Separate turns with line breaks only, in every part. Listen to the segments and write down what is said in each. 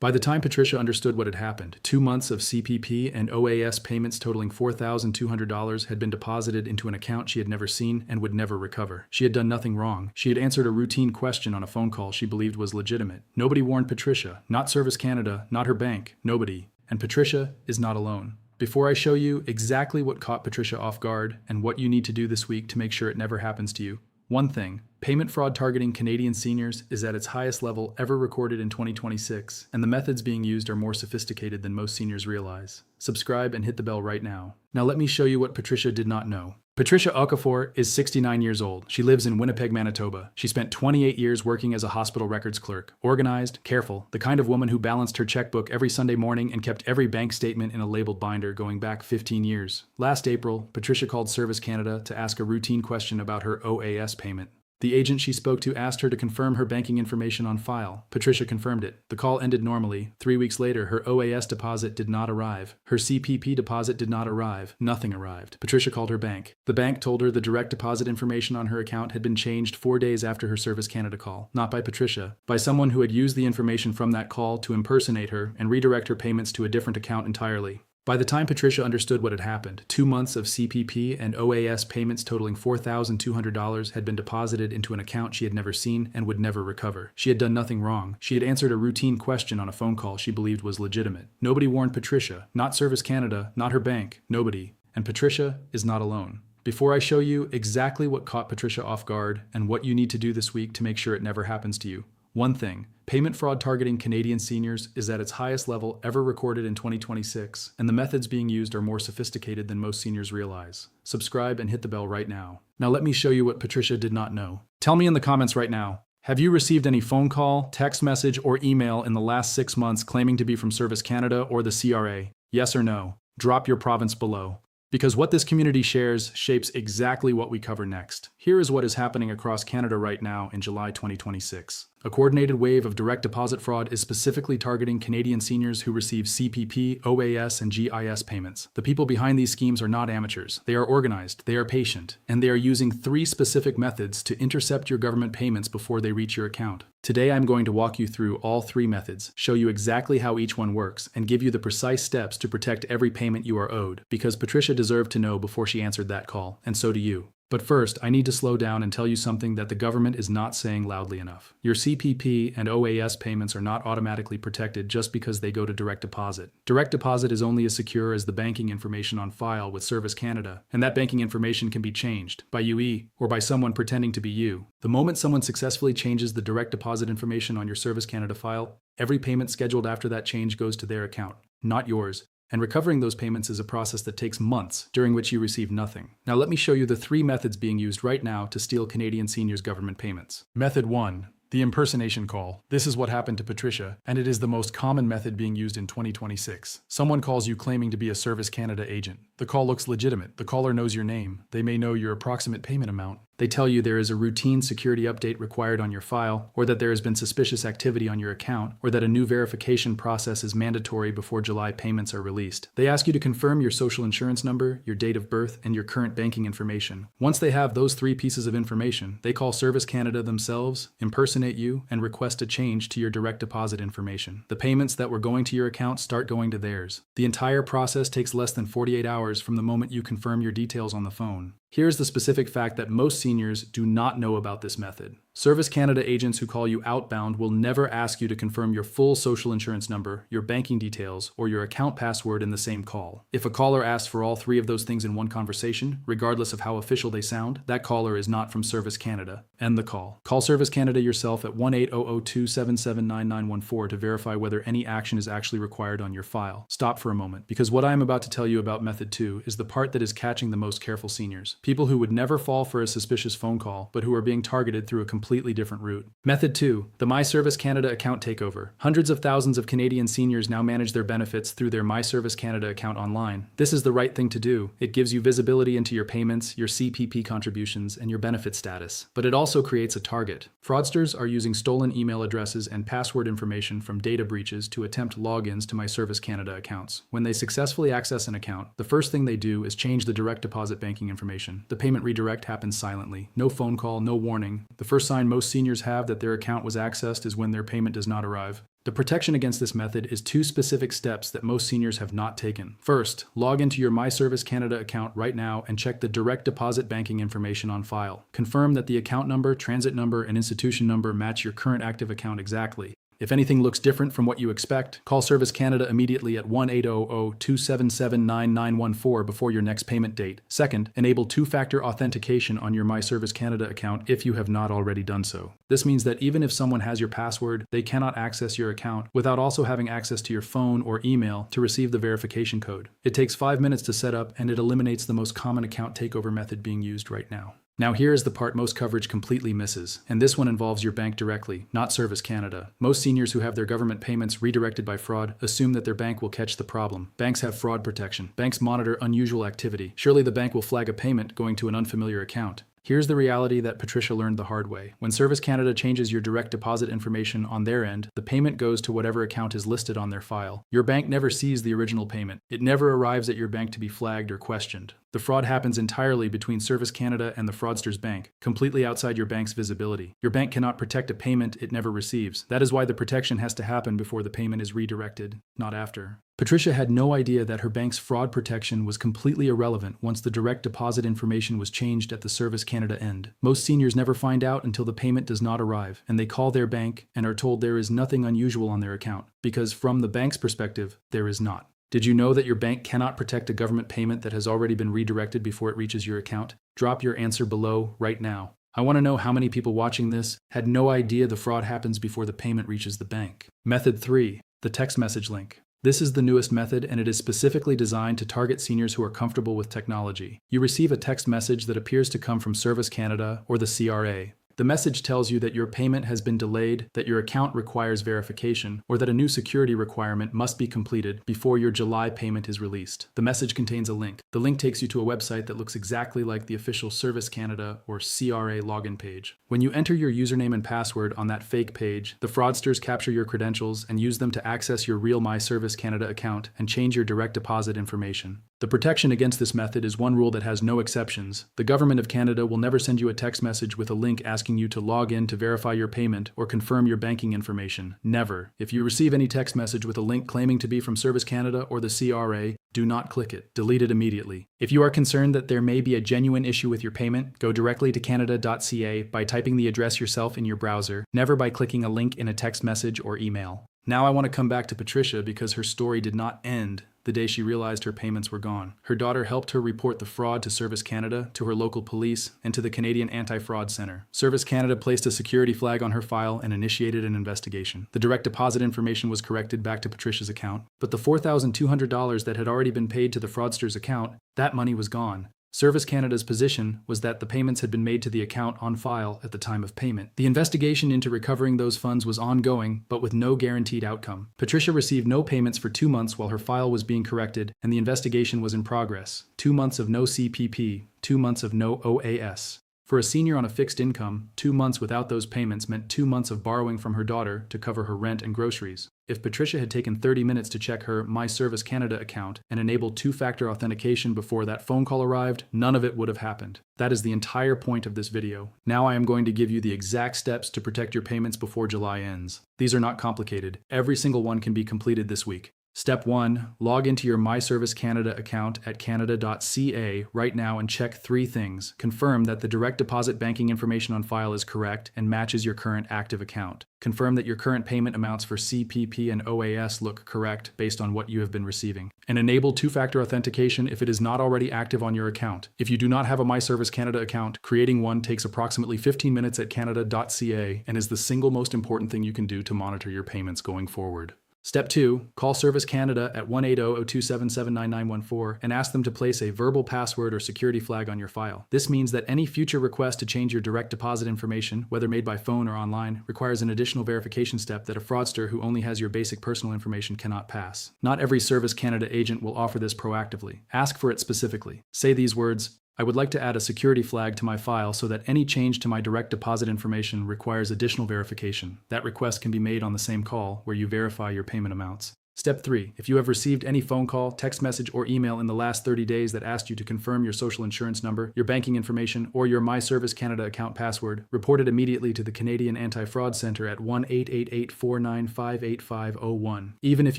By the time Patricia understood what had happened, 2 months of CPP and OAS payments totaling $4,200 had been deposited into an account she had never seen and would never recover. She had done nothing wrong. She had answered a routine question on a phone call she believed was legitimate. Nobody warned Patricia, not Service Canada, not her bank, nobody. And Patricia is not alone. Before I show you exactly what caught Patricia off guard and what you need to do this week to make sure it never happens to you, one thing: payment fraud targeting Canadian seniors is at its highest level ever recorded in 2026, and the methods being used are more sophisticated than most seniors realize. Subscribe and hit the bell right now. Now let me show you what Patricia did not know. Patricia Okafor is 69 years old. She lives in Winnipeg, Manitoba. She spent 28 years working as a hospital records clerk. Organized, careful, the kind of woman who balanced her checkbook every Sunday morning and kept every bank statement in a labeled binder going back 15 years. Last April, Patricia called Service Canada to ask a routine question about her OAS payment. The agent she spoke to asked her to confirm her banking information on file. Patricia confirmed it. The call ended normally. 3 weeks later, her OAS deposit did not arrive. Her CPP deposit did not arrive. Nothing arrived. Patricia called her bank. The bank told her the direct deposit information on her account had been changed 4 days after her Service Canada call. Not by Patricia. By someone who had used the information from that call to impersonate her and redirect her payments to a different account entirely. By the time Patricia understood what had happened, 2 months of CPP and OAS payments totaling $4,200 had been deposited into an account she had never seen and would never recover. She had done nothing wrong. She had answered a routine question on a phone call she believed was legitimate. Nobody warned Patricia, not Service Canada, not her bank, nobody. And Patricia is not alone. Before I show you exactly what caught Patricia off guard and what you need to do this week to make sure it never happens to you, one thing: payment fraud targeting Canadian seniors is at its highest level ever recorded in 2026, and the methods being used are more sophisticated than most seniors realize. Subscribe and hit the bell right now. Now let me show you what Patricia did not know. Tell me in the comments right now, have you received any phone call, text message, or email in the last 6 months claiming to be from Service Canada or the CRA? Yes or no? Drop your province below. Because what this community shares shapes exactly what we cover next. Here is what is happening across Canada right now in July 2026. A coordinated wave of direct deposit fraud is specifically targeting Canadian seniors who receive CPP, OAS, and GIS payments. The people behind these schemes are not amateurs. They are organized, they are patient, and they are using 3 specific methods to intercept your government payments before they reach your account. Today I'm going to walk you through all 3 methods, show you exactly how each one works, and give you the precise steps to protect every payment you are owed, because Patricia deserved to know before she answered that call, and so do you. But first, I need to slow down and tell you something that the government is not saying loudly enough. Your CPP and OAS payments are not automatically protected just because they go to direct deposit. Direct deposit is only as secure as the banking information on file with Service Canada, and that banking information can be changed by UE or by someone pretending to be you. The moment someone successfully changes the direct deposit information on your Service Canada file, every payment scheduled after that change goes to their account, not yours. And recovering those payments is a process that takes months, during which you receive nothing. Now let me show you the 3 methods being used right now to steal Canadian seniors' government payments. Method 1. The impersonation call. This is what happened to Patricia, and it is the most common method being used in 2026. Someone calls you claiming to be a Service Canada agent. The call looks legitimate. The caller knows your name. They may know your approximate payment amount. They tell you there is a routine security update required on your file, or that there has been suspicious activity on your account, or that a new verification process is mandatory before July payments are released. They ask you to confirm your social insurance number, your date of birth, and your current banking information. Once they have those 3 pieces of information, they call Service Canada themselves, impersonate you, and request a change to your direct deposit information. The payments that were going to your account start going to theirs. The entire process takes less than 48 hours from the moment you confirm your details on the phone. Here's the specific fact that most seniors do not know about this method. Service Canada agents who call you outbound will never ask you to confirm your full social insurance number, your banking details, or your account password in the same call. If a caller asks for all 3 of those things in one conversation, regardless of how official they sound, that caller is not from Service Canada. End the call. Call Service Canada yourself at 1-800-277-9914 to verify whether any action is actually required on your file. Stop for a moment, because what I am about to tell you about Method 2 is the part that is catching the most careful seniors. People who would never fall for a suspicious phone call, but who are being targeted through a completely different route. Method 2. The My Service Canada account takeover. Hundreds of thousands of Canadian seniors now manage their benefits through their My Service Canada account online. This is the right thing to do. It gives you visibility into your payments, your CPP contributions, and your benefit status. But it also creates a target. Fraudsters are using stolen email addresses and password information from data breaches to attempt logins to My Service Canada accounts. When they successfully access an account, the first thing they do is change the direct deposit banking information. The payment redirect happens silently. No phone call, no warning. The first sign most seniors have that their account was accessed is when their payment does not arrive. The protection against this method is two specific steps that most seniors have not taken. First, log into your My Service Canada account right now and check the direct deposit banking information on file. Confirm that the account number, transit number, and institution number match your current active account exactly. If anything looks different from what you expect, call Service Canada immediately at 1-800-277-9914 before your next payment date. Second, enable two-factor authentication on your My Service Canada account if you have not already done so. This means that even if someone has your password, they cannot access your account without also having access to your phone or email to receive the verification code. It takes 5 minutes to set up, and it eliminates the most common account takeover method being used right now. Now here is the part most coverage completely misses, and this one involves your bank directly, not Service Canada. Most seniors who have their government payments redirected by fraud assume that their bank will catch the problem. Banks have fraud protection. Banks monitor unusual activity. Surely the bank will flag a payment going to an unfamiliar account. Here's the reality that Patricia learned the hard way. When Service Canada changes your direct deposit information on their end, the payment goes to whatever account is listed on their file. Your bank never sees the original payment. It never arrives at your bank to be flagged or questioned. The fraud happens entirely between Service Canada and the fraudster's bank, completely outside your bank's visibility. Your bank cannot protect a payment it never receives. That is why the protection has to happen before the payment is redirected, not after. Patricia had no idea that her bank's fraud protection was completely irrelevant once the direct deposit information was changed at the Service Canada end. Most seniors never find out until the payment does not arrive, and they call their bank and are told there is nothing unusual on their account, because from the bank's perspective, there is not. Did you know that your bank cannot protect a government payment that has already been redirected before it reaches your account? Drop your answer below right now. I want to know how many people watching this had no idea the fraud happens before the payment reaches the bank. Method 3. The text message link. This is the newest method, and it is specifically designed to target seniors who are comfortable with technology. You receive a text message that appears to come from Service Canada or the CRA. The message tells you that your payment has been delayed, that your account requires verification, or that a new security requirement must be completed before your July payment is released. The message contains a link. The link takes you to a website that looks exactly like the official Service Canada or CRA login page. When you enter your username and password on that fake page, the fraudsters capture your credentials and use them to access your real My Service Canada account and change your direct deposit information. The protection against this method is one rule that has no exceptions. The Government of Canada will never send you a text message with a link asking you to log in to verify your payment or confirm your banking information. Never. If you receive any text message with a link claiming to be from Service Canada or the CRA, do not click it. Delete it immediately. If you are concerned that there may be a genuine issue with your payment, go directly to canada.ca by typing the address yourself in your browser, never by clicking a link in a text message or email. Now I want to come back to Patricia because her story did not end the day she realized her payments were gone. Her daughter helped her report the fraud to Service Canada, to her local police, and to the Canadian Anti-Fraud Centre. Service Canada placed a security flag on her file and initiated an investigation. The direct deposit information was corrected back to Patricia's account, but the $4,200 that had already been paid to the fraudster's account, that money was gone. Service Canada's position was that the payments had been made to the account on file at the time of payment. The investigation into recovering those funds was ongoing, but with no guaranteed outcome. Patricia received no payments for 2 months while her file was being corrected, and the investigation was in progress. 2 months of no CPP, 2 months of no OAS. For a senior on a fixed income, 2 months without those payments meant 2 months of borrowing from her daughter to cover her rent and groceries. If Patricia had taken 30 minutes to check her My Service Canada account and enabled two-factor authentication before that phone call arrived, none of it would have happened. That is the entire point of this video. Now I am going to give you the exact steps to protect your payments before July ends. These are not complicated. Every single one can be completed this week. Step 1. Log into your My Service Canada account at canada.ca right now and check 3 things. Confirm that the direct deposit banking information on file is correct and matches your current active account. Confirm that your current payment amounts for CPP and OAS look correct based on what you have been receiving. And enable two-factor authentication if it is not already active on your account. If you do not have a My Service Canada account, creating one takes approximately 15 minutes at canada.ca and is the single most important thing you can do to monitor your payments going forward. Step 2. Call Service Canada at 1-800-277-9914 and ask them to place a verbal password or security flag on your file. This means that any future request to change your direct deposit information, whether made by phone or online, requires an additional verification step that a fraudster who only has your basic personal information cannot pass. Not every Service Canada agent will offer this proactively. Ask for it specifically. Say these words: I would like to add a security flag to my file so that any change to my direct deposit information requires additional verification. That request can be made on the same call where you verify your payment amounts. Step 3. If you have received any phone call, text message, or email in the last 30 days that asked you to confirm your social insurance number, your banking information, or your My Service Canada account password, report it immediately to the Canadian Anti-Fraud Centre at 1-888-495-8501. Even if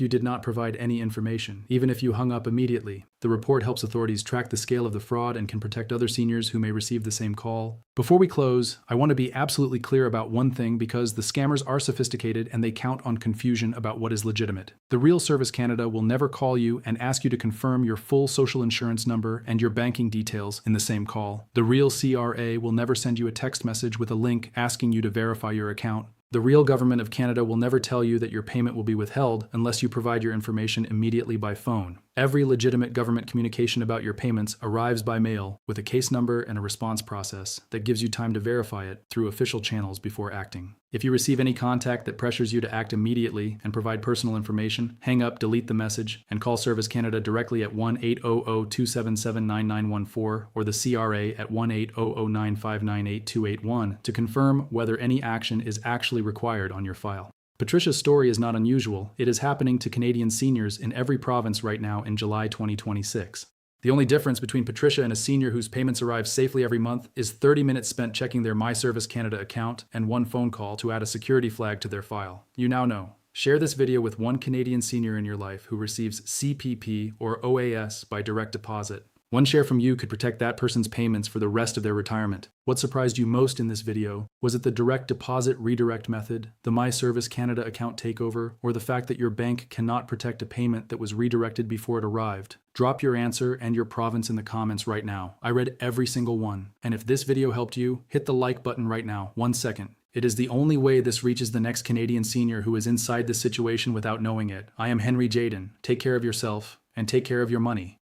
you did not provide any information, even if you hung up immediately, the report helps authorities track the scale of the fraud and can protect other seniors who may receive the same call. Before we close, I want to be absolutely clear about one thing because the scammers are sophisticated and they count on confusion about what is legitimate. The Real Service Canada will never call you and ask you to confirm your full social insurance number and your banking details in the same call. The Real CRA will never send you a text message with a link asking you to verify your account. The real government of Canada will never tell you that your payment will be withheld unless you provide your information immediately by phone. Every legitimate government communication about your payments arrives by mail with a case number and a response process that gives you time to verify it through official channels before acting. If you receive any contact that pressures you to act immediately and provide personal information, hang up, delete the message, and call Service Canada directly at 1-800-277-9914 or the CRA at 1-800-959-8281 to confirm whether any action is actually required on your file. Patricia's story is not unusual. It is happening to Canadian seniors in every province right now in July 2026. The only difference between Patricia and a senior whose payments arrive safely every month is 30 minutes spent checking their My Service Canada account and one phone call to add a security flag to their file. You now know. Share this video with one Canadian senior in your life who receives CPP or OAS by direct deposit. One share from you could protect that person's payments for the rest of their retirement. What surprised you most in this video? Was it the direct deposit redirect method, the My Service Canada account takeover, or the fact that your bank cannot protect a payment that was redirected before it arrived? Drop your answer and your province in the comments right now. I read every single one. And if this video helped you, hit the like button right now. 1 second. It is the only way this reaches the next Canadian senior who is inside this situation without knowing it. I am Henry Jaden. Take care of yourself and take care of your money.